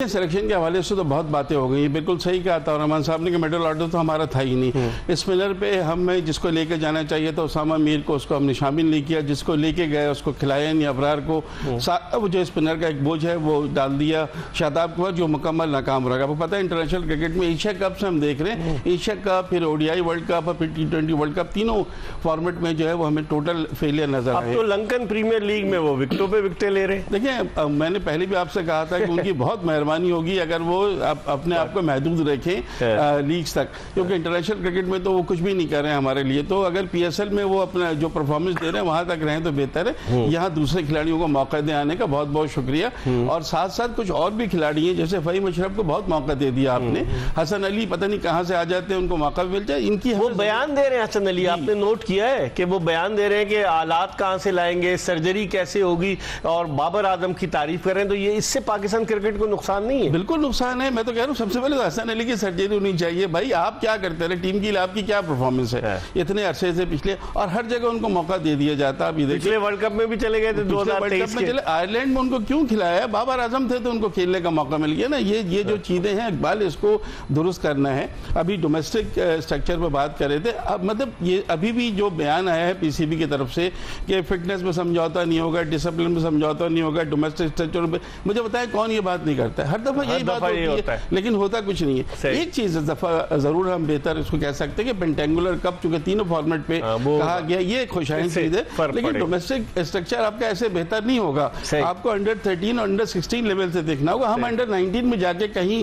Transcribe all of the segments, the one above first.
Selection के हवाले से तो बहुत बातें हो गई। बिल्कुल सही कहा था रहमान साहब ने कि मेडल ऑर्डर तो हमारा था ही नहीं। स्पिनर पे हमें जिसको लेके जाना चाहिए था उसामा मीर को, उसको हमने शामिल नहीं किया। जिसको लेके गए उसको खिलाया नहीं। अबरार को वो जो स्पिनर का एक बोझ है वो डाल दिया शादाब के बाद, जो मुकम्मल नाकाम रहा। आपको पता है इंटरनेशनल क्रिकेट में एशिया कप से हम देख रहे हैं, एशिया कप फिर ओडीआई वर्ल्ड कप और फिर T20 वर्ल्ड कप, तीनों फॉर्मेट में जो है वो हमें टोटल फेलियर नजर आए। अब तो लंकन प्रीमियर लीग में वो विकेटों पे विकेटें ले रहे हैं। देखिए मैंने पहले भी आपसे कहा था कि उनकी बहुत मेहरबानी होगी अगर वो अपने आप को महदूद रखें लीग्स तक, क्योंकि इंटरनेशनल क्रिकेट में तो वो कुछ भी नहीं कर रहे हैं हमारे लिए। तो अगर पीएसएल में वो अपना जो परफॉर्मेंस दे रहे हैं वहां तक रहें तो बेहतर है। यहाँ दूसरे खिलाड़ियों को मौका दे आने का बहुत बहुत शुक्रिया। और साथ साथ कुछ और भी खिलाड़ी हैं, जैसे फ़हीम अशरफ को बहुत मौका दे दिया आपने। हसन अली पता नहीं कहाँ से आ जाते हैं, उनको मौका भी मिल जाए। इनकी वो बयान दे रहे हैं हसन अली, आपने नोट किया है कि वो बयान दे रहे हैं कि आलात कहाँ से लाएंगे, सर्जरी कैसे होगी, और बाबर आजम की तारीफ कर रहे हैं। तो ये इससे पाकिस्तान क्रिकेट को नुकसान नहीं है? बिल्कुल नुकसान है। मैं तो कह रहा हूँ सबसे पहले तो हसन अली की सर्जरी होनी चाहिए। भाई आप क्या करते रहे टीम के लिए, आपकी क्या परफॉर्मेंस है इतने अरसे से पिछले, और हर जगह उनको मौका दे दिया जाता। अभी पिछले वर्ल्ड कप में भी चले गए थे, 2023 में चले। आयरलैंड में उनको क्यों खिलाया? बाबर आजम थे तो उनको खेलने का मौका मिल गया ना। ये जो चीजें हैं इकबाल, इसको दुरुस्त करना है। अभी डोमेस्टिक स्ट्रक्चर पर बात कर रहे थे। अब मतलब ये अभी भी जो बयान आया है पीसीबी की तरफ से कि फिटनेस में समझौता नहीं होगा, डिसिप्लिन में समझौता नहीं होगा, डोमेस्टिक स्ट्रक्चर में, मुझे बताया कौन ये बात नहीं करता है? हर दफा यही बात होती है, लेकिन होता कुछ नहीं है। एक चीज इस दफा जरूर हम बेहतर इसको कह सकते हैं कि पेंटेंगुलर कप चूंकि तीनों फॉर्मेट पे कहा गया, ये खुशहाल चीज है। लेकिन डोमेस्टिक स्ट्रक्चर आपका ऐसे बेहतर नहीं होगा। आपको अंडर 13 और अंडर 16 लेवल से देखना होगा। हम अंडर 19 में जाके कहीं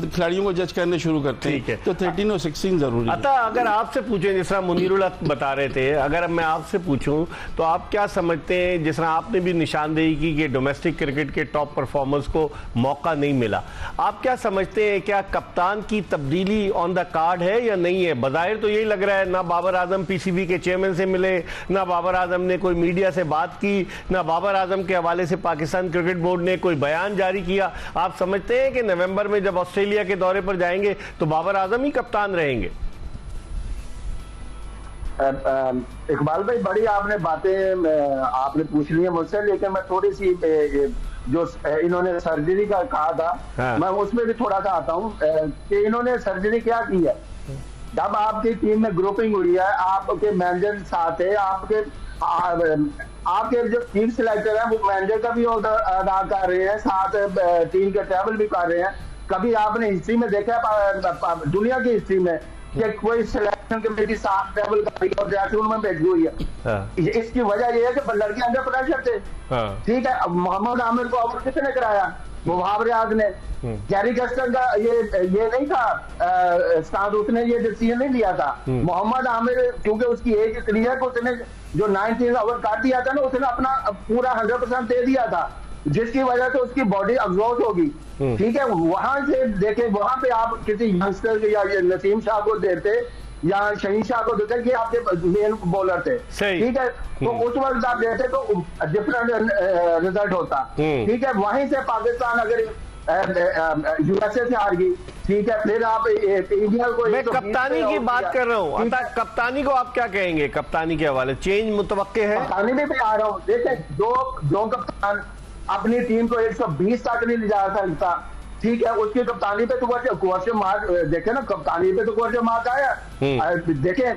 खिलाड़ियों को जज करने शुरू करते हैं, तो 13 और 16 जरूरी है। अगर आपसे पूछें, जिस तरह मुनीरुल हक बता रहे थे, अगर मैं आपसे पूछूं तो आप क्या समझते हैं, जिस तरह आपने भी निशानदेही की कि डोमेस्टिक क्रिकेट के टॉप परफॉर्मर्स को मौका नहीं मिला, आप क्या समझते हैं, क्या कप्तान की तब्दीली ऑन द कार्ड है या नहीं है? बज़ाहिर तो यही लग रहा है, ना बाबर आजम पीसीबी के चेयरमैन से मिले, ना बाबर आजम ने कोई मीडिया से बात की, ना बाबर आजम के हवाले से पाकिस्तान क्रिकेट बोर्ड ने कोई बयान जारी किया। आप समझते हैं कि नवंबर में जब ऑस्ट्रेलिया के दौरे पर जाएंगे तो बाबर आजम ही कप्तान रहेंगे? इकबाल भाई, बड़ी आपने बातें आपने पूछ ली है मुझसे, लेकिन मैं थोड़ी सी जो इन्होंने सर्जरी का कहा था, मैं उसमें भी थोड़ा सा आता हूँ कि इन्होंने सर्जरी क्या की है। जब आपकी टीम में ग्रुपिंग हुई है, आपके मैनेजर साथ है, आपके जो चीफ सिलेक्टर है वो मैनेजर का भी अदा कर रहे हैं, साथ टीम के ट्रैवल भी कर रहे हैं। कभी आपने हिस्ट्री में देखा, दुनिया की हिस्ट्री में, कि कोई सिलेक्शन कमेटी साथ ट्रैवल कर रही है और ड्रेसिंग रूम में बैठी हुई है? इसकी वजह यह है कि लड़के अंडर प्रेशर थे। ठीक है, अब मोहम्मद आमिर को आउट किसने कराया? वहाब रियाज ने। गैरी कस्टर का ये नहीं था स्टांस, उसने ये डिसीजन नहीं लिया था। मोहम्मद आमिर क्योंकि उसकी एज इतनी है कि उसने जो 19 ओवर काट दिया था ना, उसने अपना पूरा 100% दे दिया था, जिसकी वजह से उसकी बॉडी एग्जॉस्ट होगी। ठीक है, वहां से देखे, वहां पे आप किसी यंगस्टर या नसीम शाह को देते या शहीन शाह को देते कि आपके मेन बॉलर थे, ठीक है, तो उस वक्त आप देते तो डिफरेंट रिजल्ट होता। ठीक है, वहीं से पाकिस्तान अगर यूएसए से हार गई, ठीक है, फिर आप इंडिया को, मैं कप्तानी की बात कर रहा हूँ। कप्तानी को आप क्या कहेंगे? कप्तानी के हवाले चेंज मुतवक्के है? कप्तानी में भी आ रहा हूँ। देखिए, दो कप्तान अपनी टीम को 120 तक नहीं ले जा सकता। ठीक है, उसकी कप्तानी पे तो क्वेश्चन मार्क देखे ना, कप्तानी पे तो क्वेश्चन मार्क आया। देखे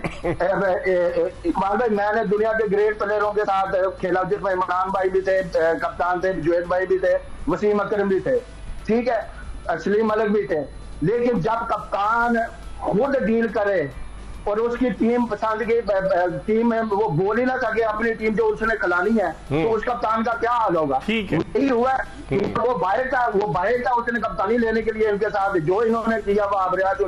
इकबाल भाई, मैंने दुनिया के ग्रेट प्लेयरों के साथ खेला, जिसमें इमरान भाई भी थे, कप्तान थे, जुएद भाई भी थे, वसीम अकरम भी थे, ठीक है, सलीम मलिक भी थे। लेकिन जब कप्तान खुद डील करे और उसकी टीम पसंद की टीम में वो बोल ही ना सके अपनी टीम जो उसने खिलानी है, तो उस कप्तान का क्या हाल होगा? ठीक है, यही हुआ। वो बाहर था उसने कप्तानी लेने के लिए इनके साथ जो इन्होंने किया, वो आबरियात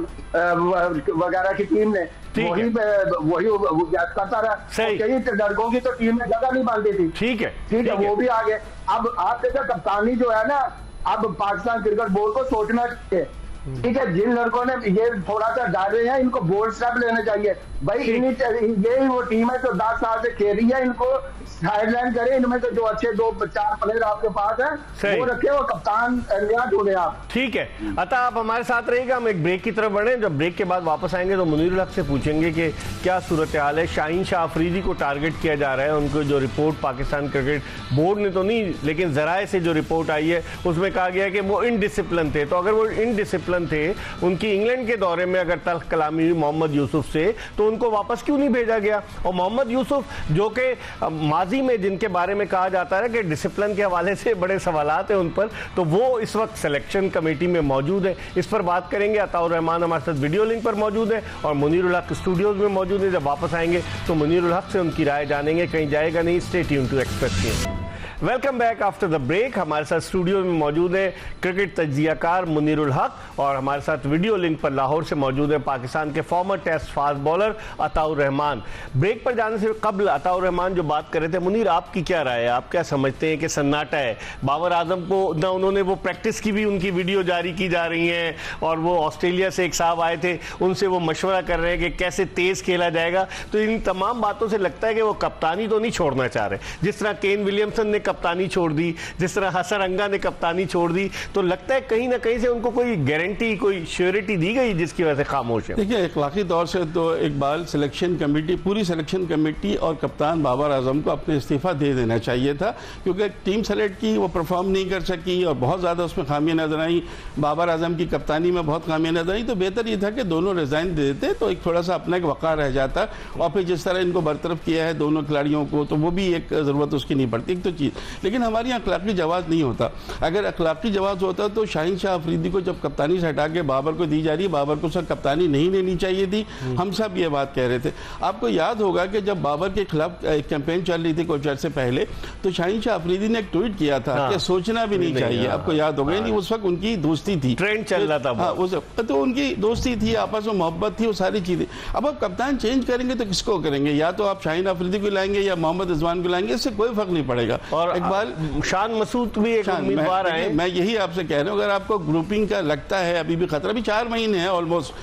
वगैरह की टीम ने वही करता रहा। कई लड़कों की तो टीम में जगह नहीं बनती थी। ठीक है, ठीक है, वो भी आगे। अब आप देखो, कप्तानी जो है ना, अब पाकिस्तान क्रिकेट बोर्ड को सोचना चाहिए ठीक है, जिन लड़कों ने ये थोड़ा सा डाल रहे हैं इनको बोल्ड स्टेप लेने चाहिए भाई। यही वो टीम है जो 10 साल से खेल रही है, इनको साइडलाइन करे। इनमें से जो अच्छे 2-4 प्लेयर आपके पास है वो रखे, वो कप्तान यहाँ ढूंढे आप। ठीक है, अतः आप हमारे साथ रहिएगा, हम एक ब्रेक की तरफ बढ़े। जब ब्रेक के बाद वापस आएंगे तो मुनीरुल हक से पूछेंगे कि क्या सूरत हाल है। शाहीन शाह अफरीदी को टारगेट किया जा रहा है, उनको जो रिपोर्ट पाकिस्तान क्रिकेट बोर्ड ने तो नहीं लेकिन जराए से जो रिपोर्ट आई है उसमें कहा गया है कि वो इनडिसिप्लिन थे। तो अगर वो इनडिसिप्लिन थे, उनकी इंग्लैंड के दौरे में अगर तल्ख कलामी हुई मोहम्मद यूसुफ से, तो उनको वापस क्यों नहीं भेजा गया? और मोहम्मद यूसुफ जो कि माजी में जिनके बारे में कहा जाता है कि डिसिप्लिन के हवाले से बड़े सवालात हैं उन पर, तो वो इस वक्त सिलेक्शन कमेटी में मौजूद है। इस पर बात करेंगे। अताउर रहमान हमारे साथ वीडियो लिंक पर मौजूद है और मुनीरुल हक स्टूडियोज में मौजूद है। जब वापस आएंगे तो मुनीरुल हक से उनकी राय जानेंगे, कहीं जाएगा नहीं। Stay tuned to Express News. Welcome back after the break. हमारे साथ स्टूडियो में मौजूद है क्रिकेट तज्जियाकार मुनीरुल हक और हमारे साथ वीडियो लिंक पर लाहौर से मौजूद है पाकिस्तान के former test fast bowler Ataur Rahman. Break पर जाने से कबल अताउर रहमान जो बात कर रहे थे, मुनीर आपकी क्या राय है? आप क्या समझते हैं कि सन्नाटा है? बाबर आजम को ना उन्होंने वो प्रैक्टिस की भी उनकी वीडियो जारी की जा रही है और वो ऑस्ट्रेलिया से एक साहब आए थे, उनसे वो मशवरा कर रहे हैं कि कैसे तेज खेला जाएगा। तो इन तमाम बातों से लगता है कि वो कप्तानी तो नहीं छोड़ना चाह रहे। जिस तरह केन विलियमसन ने कप्तानी छोड़ दी, जिस तरह हसन रंगा ने कप्तानी छोड़ दी, तो लगता है कहीं ना कहीं से उनको कोई गारंटी, कोई श्योरिटी दी गई जिसकी वजह से खामोश है। देखिए, इखलाकी तौर से तो इकबाल सिलेक्शन कमेटी, पूरी सिलेक्शन कमेटी और कप्तान बाबर आजम को अपने इस्तीफा दे देना चाहिए था, क्योंकि टीम सेलेक्ट की, वो परफॉर्म नहीं कर सकी और बहुत ज़्यादा उसमें खामियां नजर आई। बाबर आजम की कप्तानी में बहुत खामियां नजर आई। तो बेहतर ये था कि दोनों रिजाइन दे देते तो एक थोड़ा सा अपना एक वक़ार रह जाता। और फिर जिस तरह इनको बरतरफ किया है दोनों खिलाड़ियों को, तो वो भी एक ज़रूरत उसकी नहीं पड़ती, एक तो चीज़। लेकिन हमारे यहाँ अखलाकी जवाब नहीं होता। अगर अखलाकी जवाब होता तो शाहीन शाह अफरीदी को जब कप्तानी से हटा के बाबर को दी जा रही है, बाबर को सब कप्तानी नहीं लेनी चाहिए थी। हम सब ये बात कह रहे थे। आपको याद होगा कि जब बाबर के खिलाफ कैंपेन चल रही थी कुछ अर्से पहले, तो शाहीन शाह अफरीदी ने एक ट्वीट किया था कि सोचना भी नहीं चाहिए। आपको याद होगा नहीं, उस वक्त उनकी दोस्ती थी, ट्रेंड चल रहा था। उस तो उनकी दोस्ती थी, आपस में मोहब्बत थी, वो सारी चीजें। अब आप कप्तान चेंज करेंगे तो किसको करेंगे? या तो आप शाहीन अफरीदी को लाएंगे या मोहम्मद रिजवान को लाएंगे, इससे कोई फर्क नहीं पड़ेगा। और इकबाल शान मसूद भी एक उम्मीदवार है। मैं यही आपसे कह रहा हूँ, अगर आपको ग्रुपिंग का लगता है अभी भी खतरा, अभी 4 महीने हैं ऑलमोस्ट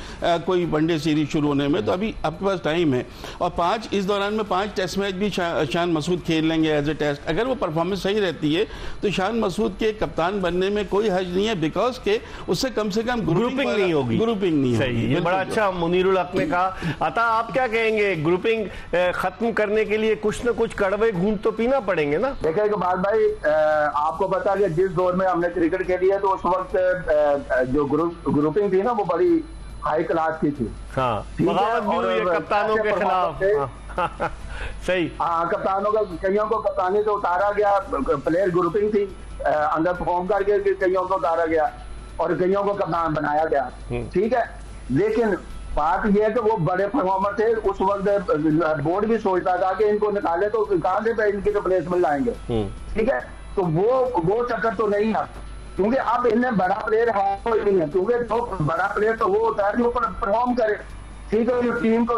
कोई वनडे सीरीज शुरू होने में, तो अभी आपके पास टाइम है। और इस दौरान में 5 टेस्ट मैच भी शान मसूद खेल लेंगे एज ए टेस्ट। अगर वो परफॉर्मेंस सही रहती है तो शान मसूद के कप्तान बनने में कोई हर्ज नहीं है, बिकॉज के उससे कम से कम ग्रुपिंग नहीं होगी। ग्रुपिंग नहीं सही, ये बड़ा अच्छा मुनीरुल हक ने कहा। अतः आप क्या कहेंगे, ग्रुपिंग खत्म करने के लिए कुछ ना कुछ कड़वे घूंट तो पीना पड़ेंगे ना? देखिए इकबाल भाई, आपको पता है जिस दौर में हमने क्रिकेट खेली है तो उस वक्त जो ग्रुपिंग थी ना वो बड़ी हाई क्लास की थी। हाँ, बगावत भी हुई है कप्तानों के खिलाफ। सही, हाँ, कप्तानों का, कईयों को कप्तानी से उतारा गया, प्लेयर ग्रुपिंग थी, अंदर परफॉर्म करके कईयों को उतारा गया और कईयों को कप्तान बनाया गया। ठीक है, लेकिन बात यह है कि वो बड़े परफॉर्मर थे उस वक्त। बोर्ड भी सोचता था कि इनको निकाले तो कहां से इनकी रिप्लेसमेंट लाएंगे। ठीक है, तो वो चक्कर तो नहीं है, क्योंकि अब इनमें बड़ा प्लेयर है नहीं है, क्योंकि तो बड़ा प्लेयर तो वो होता है जो परफॉर्म करे। ठीक है, जो टीम को